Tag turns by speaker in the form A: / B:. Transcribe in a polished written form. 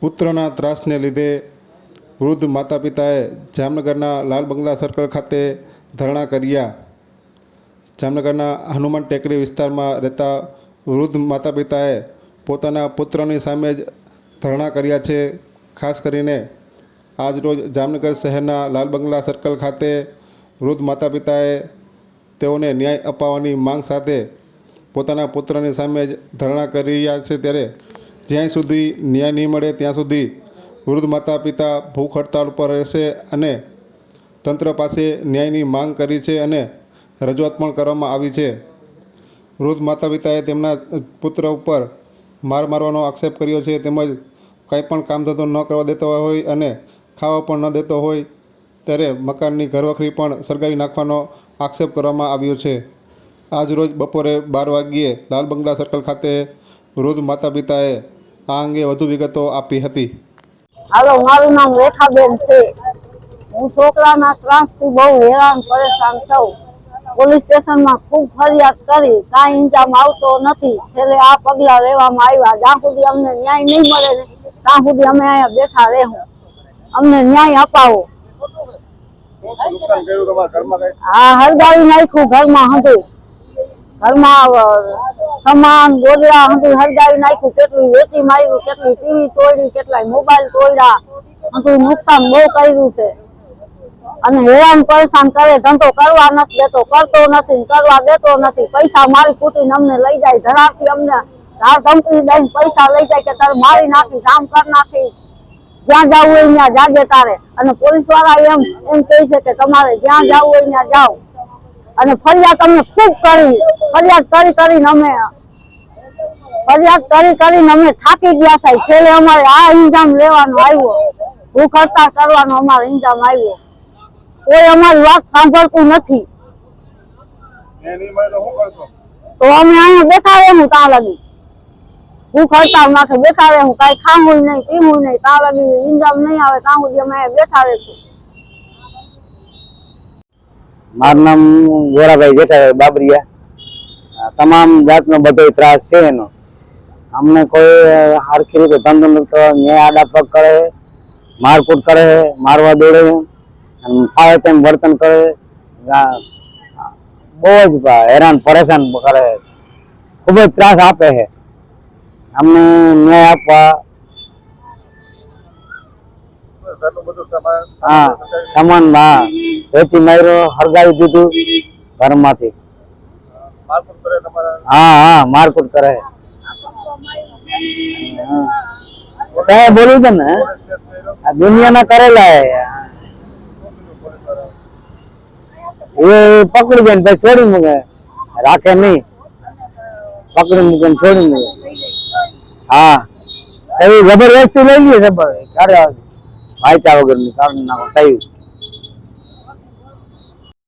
A: પુત્રના ત્રાસને લીધે વૃદ્ધ માતા પિતાએ જામનગરના લાલ બંગલા સર્કલ ખાતે ધરણા કર્યા. જામનગરના હનુમાન ટેકરી વિસ્તારમાં રહેતા વૃદ્ધ માતા પિતાએ પોતાના પુત્રની સામે જ ધરણા કર્યા છે. ખાસ કરીને આજરોજ જામનગર શહેરના લાલ બંગલા સર્કલ ખાતે વૃદ્ધ માતા પિતાએ તેઓને ન્યાય અપાવવાની માંગ સાથે પોતાના પુત્રની સામે જ ધરણા કરી રહ્યા છે. ત્યારે જ્યાં સુધી ન્યાય નહીં મળે ત્યાં સુધી વૃદ્ધ માતા પિતા ભૂખ હડતાળ પર રહેશે અને તંત્ર પાસે ન્યાયની માંગ કરી છે અને રજૂઆત પણ કરવામાં આવી છે. વૃદ્ધ માતા પિતાએ તેમના પુત્ર ઉપર મારવાનો આક્ષેપ કર્યો છે, તેમજ કંઈ પણ કામ ધંધો ન કરવા દેતો હોય અને ખાવા પણ ન દેતો હોય, ત્યારે મકાનની ઘરવખરી પણ સળગાવી નાખવાનો આક્ષેપ કરવામાં આવ્યો છે. આજ રોજ બપોરે 12 વાગ્યે લાલ બંગલા સર્કલ ખાતે વૃદ્ધ માતા પિતાએ આ અંગે વધુ વિગતો આપી હતી.
B: હાલો, મારું નામ રેખાબેન છે. હું છોકરાના ત્રાસથી બહુ હેરાન પરેશાન છું. પોલીસ સ્ટેશનમાં ખૂબ ફરિયાદ કરી, કાંઈ ઇંજામ આવતો નથી. છેલ્લે આ પગલાં લેવામાં આવ્યા. જ્યાં સુધી અમને ન્યાય નહીં મળે ને ત્યાં સુધી અમે અહીંયા બેઠા રહેવું. અમને ન્યાય અપાવો. હા, હળગાવી નાખ્યું ઘરમાં હતું. ઘરમાં સામાન ગોદડા હતું હળગાવી નાખ્યું. કેટલું વેચી માર્યું, કેટલી ટીવી તોડી, કેટલાય મોબાઈલ તોડ્યા. બધું નુકસાન બહુ કર્યું છે અને હેરાન પરેશાન કરે. ધંધો કરવા નથી દેતો, કરતો નથી, કરવા દેતો નથી. પૈસા મારી કૂટીને અમને લઈ જાય. ધરાવથી અમને ધાર ધમકી દઈને પૈસા લઈ જાય કે તારે મારી નાખીશ, આમ કરી નાખીશ. જ્યાં જવું હોય ત્યાં જાજે તારે. અને પોલીસ વાળા એમ કહે છે કે તમારે જ્યાં જવું હોય ત્યાં જાઓ. અને ફરિયાદ અમને ખૂબ કરી. ફરિયાદ કરીને અમે થાકી ગયા સાહેબ. છેલ્લે અમારે આ ઇન્જામ લેવાનો આવ્યો, ભૂખ હડતાળ કરવાનો અમારો ઇન્જામ આવ્યો. કોઈ અમારી વાત સાંભળતું નથી. તો અમે અહીંયા બેઠા રહેવું ત્યાં લગી. ભૂખ હડતાળ માથે બેઠા રહેવું, કાંઈ ખાવું નહીં, પીવું નહીં. ત્યાં લગી ઇન્જામ નહીં આવે ત્યાં સુધી અમે અહીંયા બેઠા રહેશું.
C: મારું નામ ગોરાભાઈ જેઠાભાઈ બાબરિયા. તમામ જાતનો બધો ત્રાસ છે એનો. અમને કોઈ હરખી રીતે ધંધો નથી કરવા, ન્યાય આડા પગ કરે, મારકૂટ કરે, મારવા દોડે, ફાવે તેમ વર્તન કરે. બહુ જ હેરાન પરેશાન કરે, ખૂબ જ ત્રાસ આપે છે. અમને ન્યાય આપવા. હા, સામાન વેચી માર્યો, હળગાવી દીધું ઘરમાંથી. હા, મારકૂટ કરે. બોલું છે ને, દુનિયાના કરેલા એ પકડી જાય ને પછી છોડી મૂકે, રાખે નહીં. પકડી મૂકે છોડી મૂકે. હા, સહી જબરદસ્તી લઈ લઈએ. જબર ક્યારે વાંચા વગર ની કાઢી નાખો સહી.